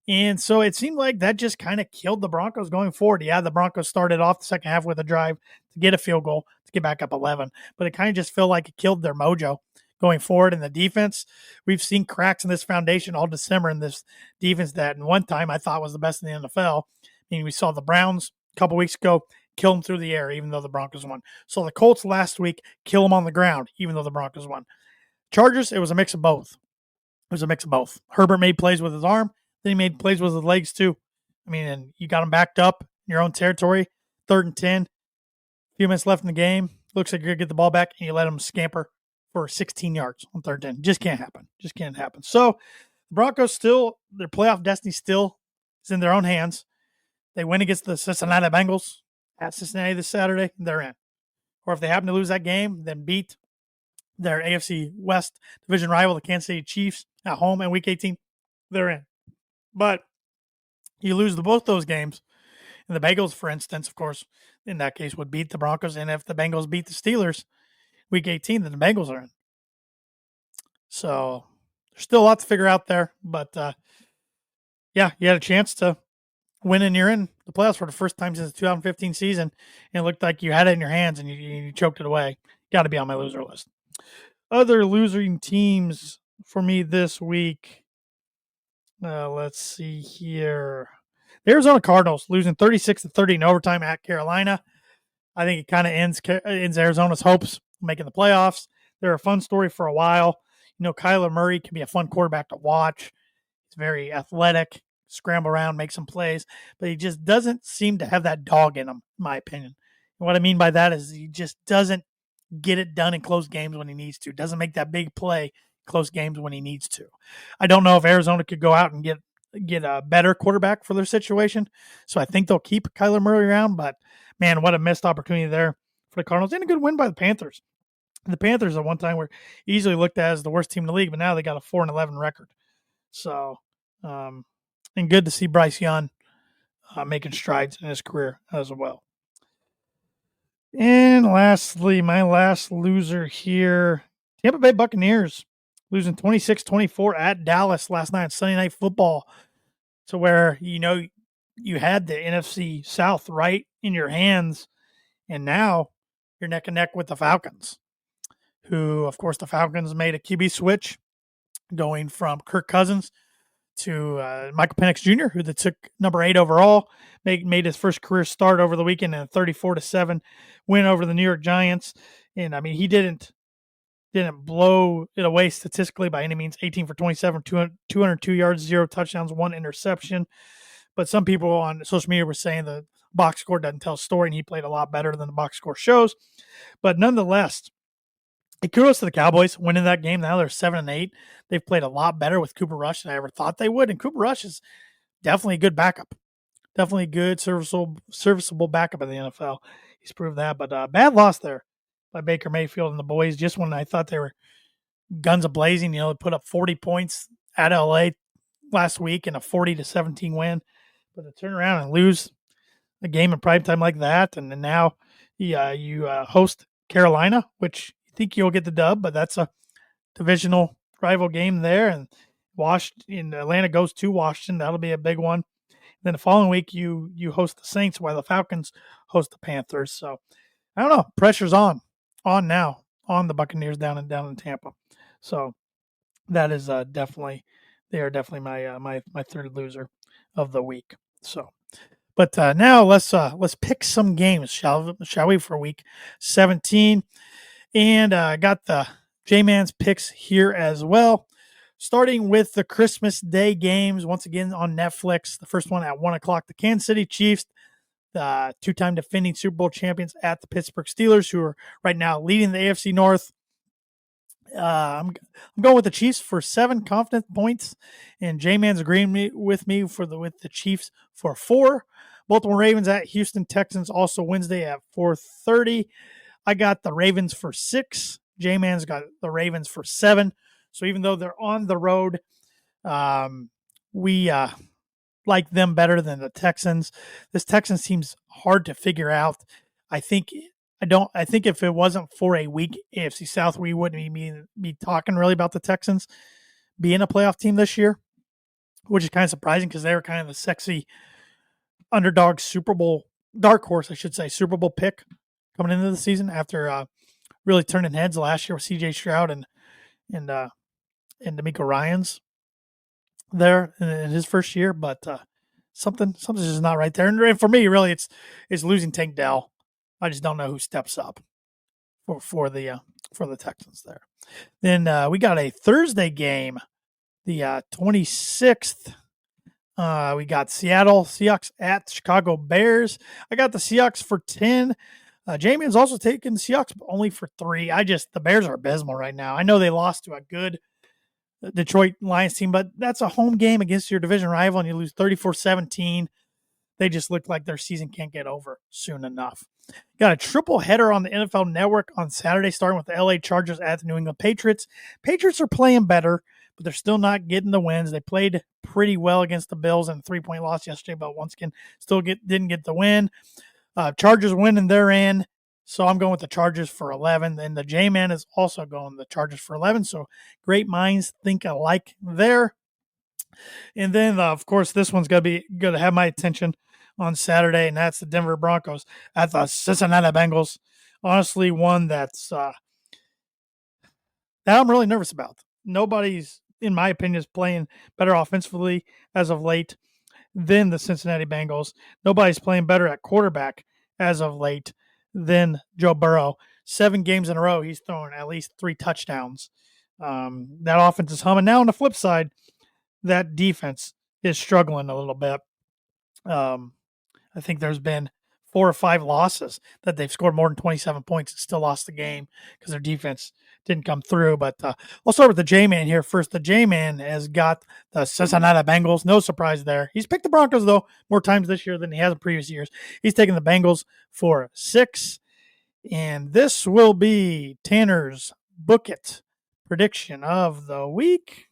And so it seemed like that just kind of killed the Broncos going forward. Yeah, the Broncos started off the second half with a drive to get a field goal to get back up 11, but it kind of just felt like it killed their mojo going forward in the defense. We've seen cracks in this foundation all December in this defense that in one time I thought was the best in the NFL. I mean, we saw the Browns a couple weeks ago kill them through the air, even though the Broncos won. So the Colts last week kill them on the ground, even though the Broncos won. Chargers, it was a mix of both. It was a mix of both. Herbert made plays with his arm. Then he made plays with his legs too. I mean, and you got him backed up in your own territory, 3rd and 10. A few minutes left in the game. Looks like you're going to get the ball back, and you let him scamper for 16 yards on 3rd and 10. Just can't happen. Just can't happen. So the Broncos still, their playoff destiny still is in their own hands. They win against the Cincinnati Bengals at Cincinnati this Saturday, they're in. Or if they happen to lose that game, then beat their AFC West division rival, the Kansas City Chiefs, at home in Week 18, they're in. But you lose both those games, and the Bengals, for instance, of course, in that case, would beat the Broncos. And if the Bengals beat the Steelers Week 18, then the Bengals are in. So there's still a lot to figure out there. But, yeah, you had a chance to win, and you're in the playoffs for the first time since the 2015 season. And it looked like you had it in your hands, and you choked it away. Got to be on my loser list. Other losing teams for me this week. Let's see here. The Arizona Cardinals losing 36-30 in overtime at Carolina. I think it kind of ends Arizona's hopes of making the playoffs. They're a fun story for a while. You know, Kyler Murray can be a fun quarterback to watch. He's very athletic, scramble around, make some plays, but he just doesn't seem to have that dog in him, in my opinion. And what I mean by that is he just doesn't get it done in close games when he needs to. Doesn't make that big play close games when he needs to. I don't know if Arizona could go out and get a better quarterback for their situation. So I think they'll keep Kyler Murray around, but man, what a missed opportunity there for the Cardinals, and a good win by the Panthers. The Panthers at one time were easily looked at as the worst team in the league, but now they got a 4-11 record. So, and good to see Bryce Young making strides in his career as well. And lastly, my last loser here, Tampa Bay Buccaneers losing 26-24 at Dallas last night, Sunday Night Football, to where, you know, you had the NFC South right in your hands, and now you're neck and neck with the Falcons, who, of course, the Falcons made a QB switch going from Kirk Cousins to Michael Penix Jr., who they took number 8 overall, made his first career start over the weekend in a 34-7 win over the New York Giants. And I mean, he didn't blow it away statistically by any means. 18 for 27, 202 yards, 0 touchdowns, 1 interception. But some people on social media were saying the box score doesn't tell a story, and he played a lot better than the box score shows. But nonetheless, kudos to the Cowboys winning that game. Now they're 7-8. They've played a lot better with Cooper Rush than I ever thought they would. And Cooper Rush is definitely a good backup. Definitely a good, serviceable backup in the NFL. He's proved that. But bad loss there by Baker Mayfield and the boys. Just when I thought they were guns a-blazing, you know, they put up 40 points at LA last week in a 40-17 win. But to turn around and lose a game in prime time like that, and then now you host Carolina, which you think you'll get the dub, but that's a divisional rival game there. And Atlanta goes to Washington. That'll be a big one. Then the following week, you host the Saints while the Falcons host the Panthers. So I don't know. Pressure's on now on the Buccaneers down in Tampa. So that is definitely my third loser of the week. So, but now let's pick some games, shall we, for week 17, and got the J-Man's picks here as well. Starting with the Christmas Day games, once again on Netflix. The first one at 1 o'clock, the Kansas City Chiefs, the two-time defending Super Bowl champions, at the Pittsburgh Steelers, who are right now leading the AFC North. I'm going with the Chiefs for 7 confident points, and J-Man's agreeing with me with the Chiefs for 4. Baltimore Ravens at Houston Texans, also Wednesday at 4:30. I got the Ravens for 6. J-Man's got the Ravens for 7. So even though they're on the road, We like them better than the Texans. This Texans team's hard to figure out. I think I think if it wasn't for a weak AFC South, we wouldn't be talking really about the Texans being a playoff team this year, which is kind of surprising because they were kind of the sexy underdog Super Bowl dark horse, I should say, Super Bowl pick coming into the season after really turning heads last year with CJ Stroud and D'Amico Ryans there in his first year, but something's just not right there. And for me, really, it's losing Tank Dell. I just don't know who steps up for the Texans there. Then we got a Thursday game, the 26th. We got Seattle Seahawks at Chicago Bears. I got the Seahawks for 10. J-Man's also taking the Seahawks, but only for 3. The Bears are abysmal right now. I know they lost to a good Detroit Lions team, but that's a home game against your division rival, and you lose 34-17. They just look like their season can't get over soon enough. Got a triple header on the NFL Network on Saturday, starting with the LA Chargers at the New England Patriots. Patriots are playing better, but they're still not getting the wins. They played pretty well against the Bills in a 3-point loss yesterday, but once again, didn't get the win. Chargers winning their end, so I'm going with the Chargers for 11. And the J-Man is also going the Chargers for 11, so great minds think alike there. And then, of course, this one's going to have my attention on Saturday, and that's the Denver Broncos at the Cincinnati Bengals. Honestly, one that I'm really nervous about. Nobody's, in my opinion, is playing better offensively as of late than the Cincinnati Bengals. Nobody's playing better at quarterback as of late than Joe Burrow. 7 games in a row, he's thrown at least 3 touchdowns. That offense is humming. Now, on the flip side, that defense is struggling a little bit. I think there's been 4 or 5 losses that they've scored more than 27 points and still lost the game because their defense didn't come through. But I'll start with the J-Man here first. The J-Man has got the Cincinnati Bengals. No surprise there. He's picked the Broncos, though, more times this year than he has in previous years. He's taking the Bengals for 6. And this will be Tanner's Book It prediction of the week.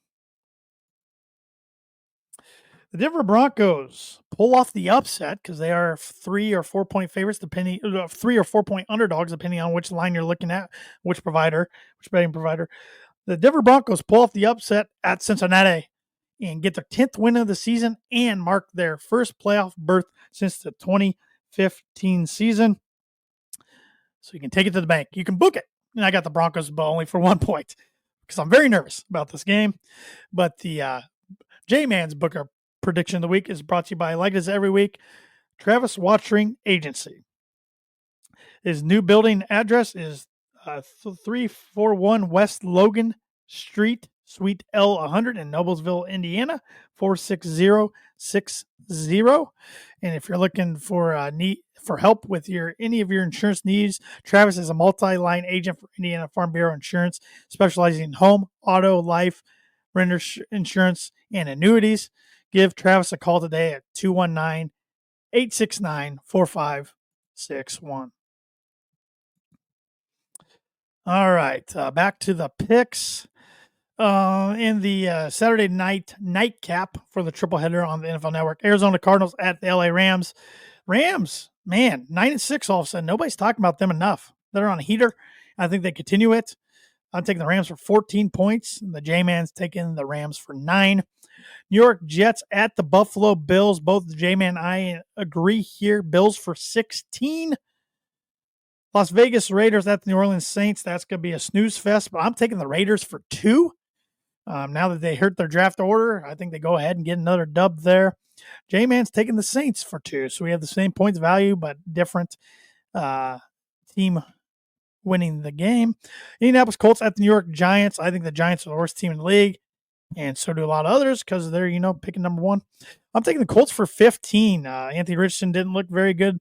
The Denver Broncos pull off the upset because they are 3 or 4 point favorites, 3 or 4 point underdogs, depending on which line you're looking at, which betting provider. The Denver Broncos pull off the upset at Cincinnati and get their 10th win of the season and mark their first playoff berth since the 2015 season. So you can take it to the bank. You can book it. And I got the Broncos, but only for 1 point because I'm very nervous about this game. But the J-Man's Booker prediction of the week is brought to you by, like this every week, Travis Watering Agency. His new building address is 341 West Logan Street, Suite L100 in Noblesville, Indiana, 46060. And if you're looking for help with any of your insurance needs, Travis is a multi-line agent for Indiana Farm Bureau Insurance, specializing in home, auto, life, renter insurance, and annuities. Give Travis a call today at 219-869-4561. All right, back to the picks. In the Saturday night nightcap for the triple header on the NFL Network, Arizona Cardinals at the LA Rams. Rams, man, 9-6 all of a sudden. Nobody's talking about them enough. They're on a heater. I think they continue it. I'm taking the Rams for 14 points. The J-Man's taking the Rams for 9. New York Jets at the Buffalo Bills. Both the J-Man and I agree here. Bills for 16. Las Vegas Raiders at the New Orleans Saints. That's going to be a snooze fest, but I'm taking the Raiders for 2. Now that they hurt their draft order, I think they go ahead and get another dub there. J-Man's taking the Saints for 2. So we have the same points value, but different team winning the game. Indianapolis Colts at the New York Giants. I think the Giants are the worst team in the league. And so do a lot of others because they're, picking number 1. I'm taking the Colts for 15. Anthony Richardson didn't look very good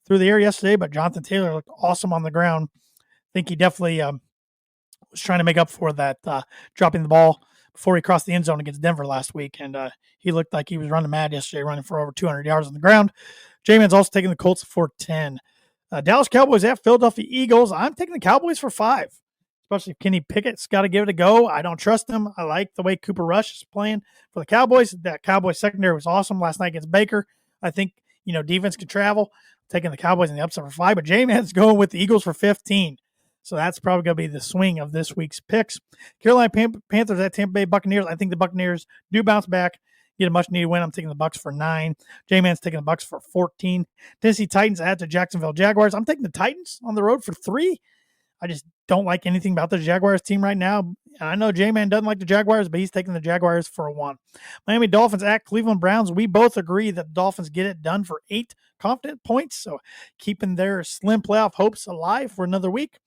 through the air yesterday, but Jonathan Taylor looked awesome on the ground. I think he definitely was trying to make up for that dropping the ball before he crossed the end zone against Denver last week. And he looked like he was running mad yesterday, running for over 200 yards on the ground. J-Man's also taking the Colts for 10. Dallas Cowboys at Philadelphia Eagles. I'm taking the Cowboys for 5. especially if Kenny Pickett's got to give it a go. I don't trust him. I like the way Cooper Rush is playing for the Cowboys. That Cowboys secondary was awesome last night against Baker. I think, defense can travel, taking the Cowboys in the upset for 5, but J-Man's going with the Eagles for 15. So that's probably going to be the swing of this week's picks. Carolina Panthers at Tampa Bay Buccaneers. I think the Buccaneers do bounce back, get a much-needed win. I'm taking the Bucs for 9. J-Man's taking the Bucs for 14. Tennessee Titans at the Jacksonville Jaguars. I'm taking the Titans on the road for 3. I just don't like anything about the Jaguars team right now. I know J-Man doesn't like the Jaguars, but he's taking the Jaguars for a 1. Miami Dolphins at Cleveland Browns. We both agree that the Dolphins get it done for 8 confident points, so keeping their slim playoff hopes alive for another week.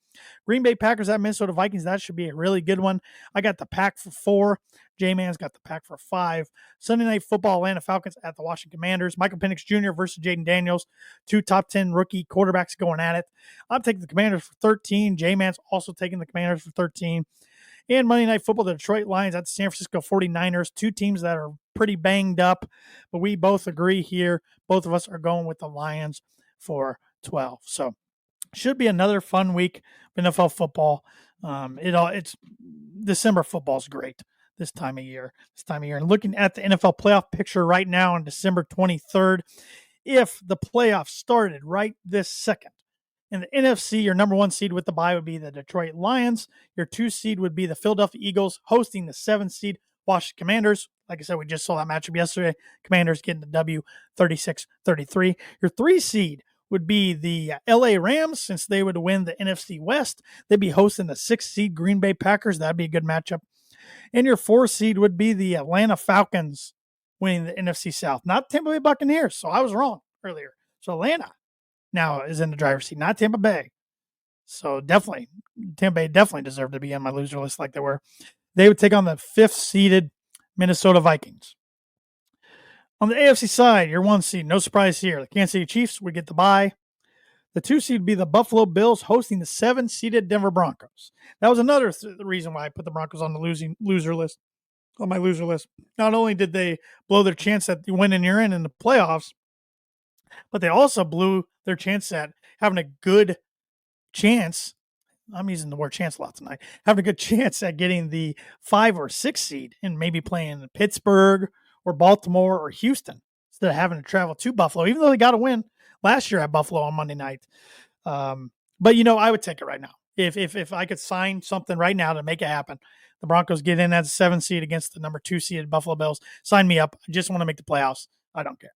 Green Bay Packers at Minnesota Vikings. That should be a really good one. I got the Pack for 4. J-Man's got the Pack for 5. Sunday Night Football, Atlanta Falcons at the Washington Commanders. Michael Penix Jr. versus Jaden Daniels. 2 top 10 rookie quarterbacks going at it. I'm taking the Commanders for 13. J-Man's also taking the Commanders for 13. And Monday Night Football, the Detroit Lions at the San Francisco 49ers. 2 teams that are pretty banged up, but we both agree here. Both of us are going with the Lions for 12. So should be another fun week of NFL football. It's December football's great this time of year. And looking at the NFL playoff picture right now on December 23rd, if the playoffs started right this second, in the NFC, your number 1 seed with the bye would be the Detroit Lions. Your 2 seed would be the Philadelphia Eagles hosting the 7 seed Washington Commanders. Like I said, we just saw that matchup yesterday. Commanders getting the W 36-33. Your 3 seed would be the LA Rams, since they would win the NFC West. They'd be hosting the 6th seed Green Bay Packers. That'd be a good matchup. And your 4 seed would be the Atlanta Falcons winning the NFC South, not Tampa Bay Buccaneers. So I was wrong earlier. So Atlanta now is in the driver's seat, not Tampa Bay. So definitely, Tampa Bay definitely deserved to be on my loser list like they were. They would take on the 5th seeded Minnesota Vikings. On the AFC side, your 1 seed, no surprise here. The Kansas City Chiefs would get the bye. The 2 seed would be the Buffalo Bills hosting the 7-seeded Denver Broncos. That was another reason why I put the Broncos on the loser list. On my loser list. Not only did they blow their chance at winning you're in the playoffs, but they also blew their chance at having a good chance. I'm using the word chance a lot tonight. Having a good chance at getting the 5 or 6 seed and maybe playing Pittsburgh or Baltimore or Houston instead of having to travel to Buffalo, even though they got a win last year at Buffalo on Monday night. But I would take it right now. If I could sign something right now to make it happen, the Broncos get in as a 7 seed against the number 2 seeded Buffalo Bills. Sign me up. I just want to make the playoffs. I don't care.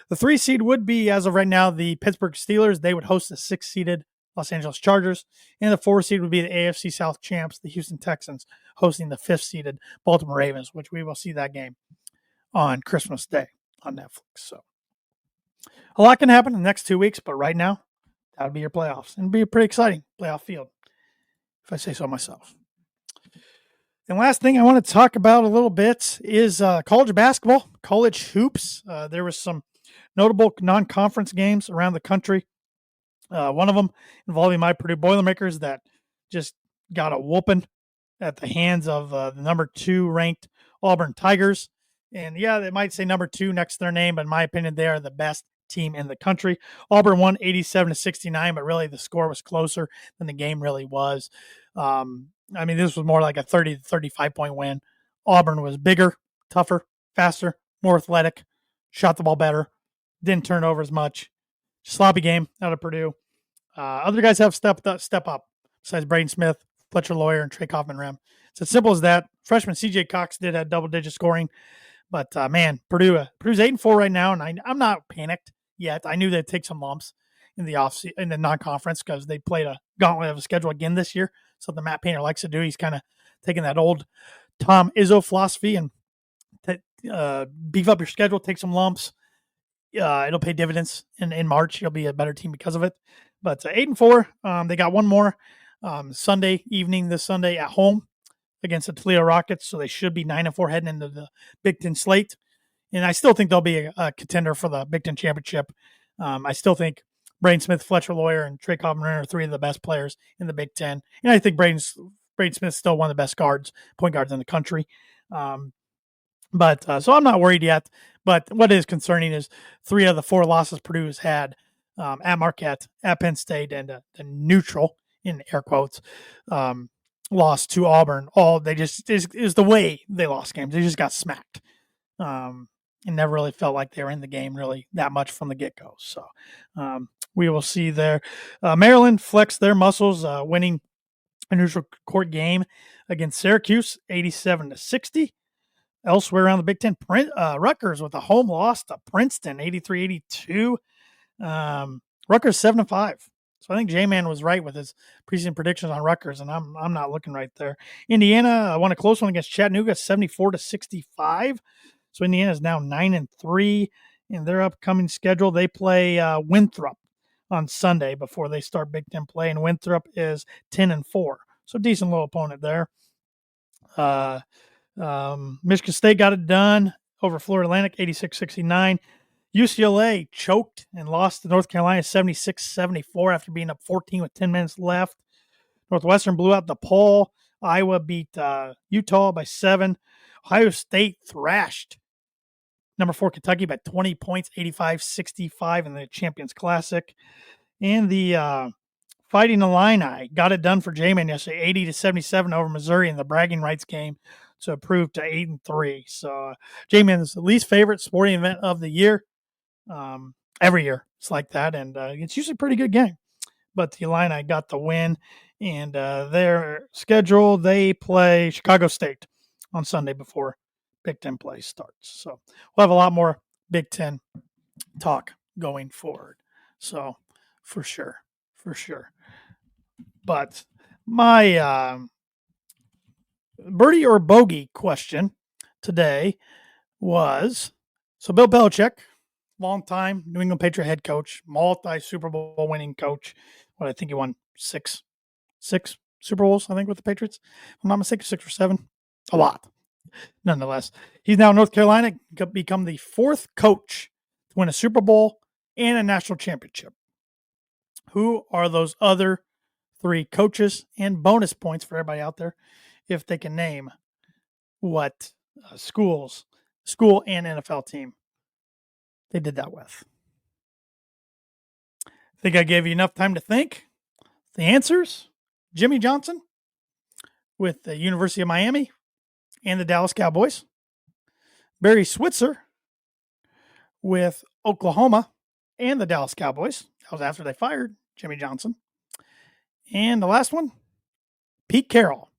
The 3 seed would be, as of right now, the Pittsburgh Steelers. They would host the 6 seeded Los Angeles Chargers. And the 4 seed would be the AFC South champs, the Houston Texans, hosting the 5th seeded Baltimore Ravens, which we will see that game on Christmas Day on Netflix. So a lot can happen in the next 2 weeks, but right now, that would be your playoffs. And it'd be a pretty exciting playoff field, if I say so myself. And last thing I want to talk about a little bit is college basketball, college hoops. There was some notable non-conference games around the country. One of them involving my Purdue Boilermakers that just got a whooping at the hands of the number 2 ranked Auburn Tigers. And yeah, they might say number 2 next to their name, but in my opinion, they are the best team in the country. Auburn won 87-69, but really the score was closer than the game really was. This was more like a 30 to 35 point win. Auburn was bigger, tougher, faster, more athletic, shot the ball better, didn't turn over as much. Sloppy game out of Purdue. Other guys have step up, besides Braden Smith, Fletcher Lawyer, and Trey Kaufman-Rem. It's as simple as that. Freshman C.J. Cox did have double-digit scoring. But, Purdue's 8-4 right now, and I'm not panicked yet. I knew they'd take some lumps in the non-conference because they played a gauntlet of a schedule again this year. So the Matt Painter likes to do. He's kind of taking that old Tom Izzo philosophy and beef up your schedule, take some lumps. It'll pay dividends in March. You'll be a better team because of it. But 8-4. They got one more Sunday evening this Sunday at home against the Toledo Rockets. So they should be 9-4 heading into the Big Ten slate. And I still think they'll be a contender for the Big Ten championship. I still think Braden Smith, Fletcher Lawyer, and Trey Kaufman are 3 of the best players in the Big Ten. And I think Braden Smith's still one of the best point guards in the country. So I'm not worried yet. But what is concerning is 3 of the 4 losses Purdue has had at Marquette, at Penn State, and neutral, in air quotes, lost to Auburn. They just is the way they lost games. They just got smacked. And never really felt like they were in the game really that much from the get go. So we will see there. Maryland flexed their muscles, winning a neutral court game against Syracuse, 87-60. Elsewhere around the Big Ten, Rutgers with a home loss to Princeton, 83-82. Rutgers 7-5. So I think J-Man was right with his preseason predictions on Rutgers, and I'm not looking right there. Indiana won a close one against Chattanooga, 74-65. So Indiana is now 9-3 in their upcoming schedule. They play Winthrop on Sunday before they start Big Ten play, and Winthrop is 10-4. So decent little opponent there. Michigan State got it done over Florida Atlantic, 86-69. UCLA choked and lost to North Carolina 76-74 after being up 14 with 10 minutes left. Northwestern blew out DePaul. Iowa beat Utah by 7. Ohio State thrashed number 4 Kentucky by 20 points, 85-65 in the Champions Classic. And the Fighting Illini got it done for J-Man yesterday, 80-77 over Missouri in the bragging rights game to improve to 8-3. So J-Man's the least favorite sporting event of the year. Every year it's like that, and it's usually a pretty good game. But the Illini got the win, and their schedule, they play Chicago State on Sunday before Big Ten play starts. So we'll have a lot more Big Ten talk going forward. So for sure. But my birdie or bogey question today was, so Bill Belichick, long-time New England Patriot head coach, multi-Super Bowl winning coach. What I think he won six Super Bowls, I think, with the Patriots. If I'm not mistaken, 6 or 7. A lot. Nonetheless, he's now in North Carolina, become the 4th coach to win a Super Bowl and a national championship. Who are those other 3 coaches? And bonus points for everybody out there if they can name what school and NFL team they did that with. I think I gave you enough time to think. The answers: Jimmy Johnson with the University of Miami and the Dallas Cowboys. Barry Switzer with Oklahoma and the Dallas Cowboys. That was after they fired Jimmy Johnson. And the last one, Pete Carroll,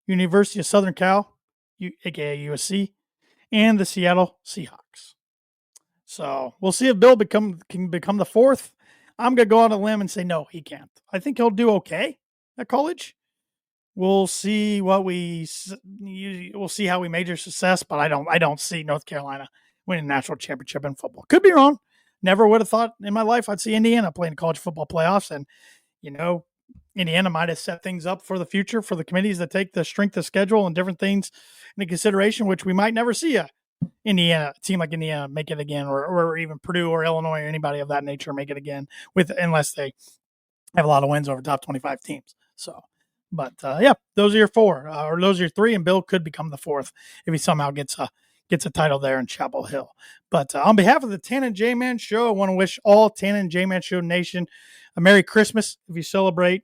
University of Southern Cal, aka USC, and the Seattle Seahawks. So we'll see if Bill can become the 4th. I'm going to go on a limb and say no, he can't. I think he'll do okay at college. We'll see we'll see how we measure success, but I don't see North Carolina winning a national championship in football. Could be wrong. Never would have thought in my life I'd see Indiana playing college football playoffs, and Indiana might have set things up for the future for the committees that take the strength of schedule and different things into consideration, which we might never see a team like Indiana make it again, or even Purdue or Illinois or anybody of that nature make it again unless they have a lot of wins over top 25 teams. So, but yeah, those are your 4, or those are your 3, and Bill could become the 4th if he somehow gets a title there in Chapel Hill. But on behalf of the Tan and J-Man Show, I want to wish all Tan and J-Man Show Nation a Merry Christmas if you celebrate,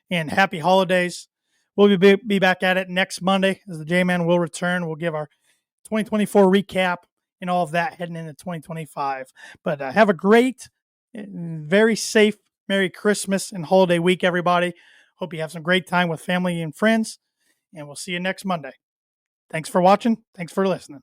and Happy Holidays. We'll be back at it next Monday as the J-Man will return. We'll give our 2024 recap and all of that heading into 2025. But have a great, very safe Merry Christmas and holiday week, everybody. Hope you have some great time with family and friends, and we'll see you next Monday. Thanks for watching. Thanks for listening.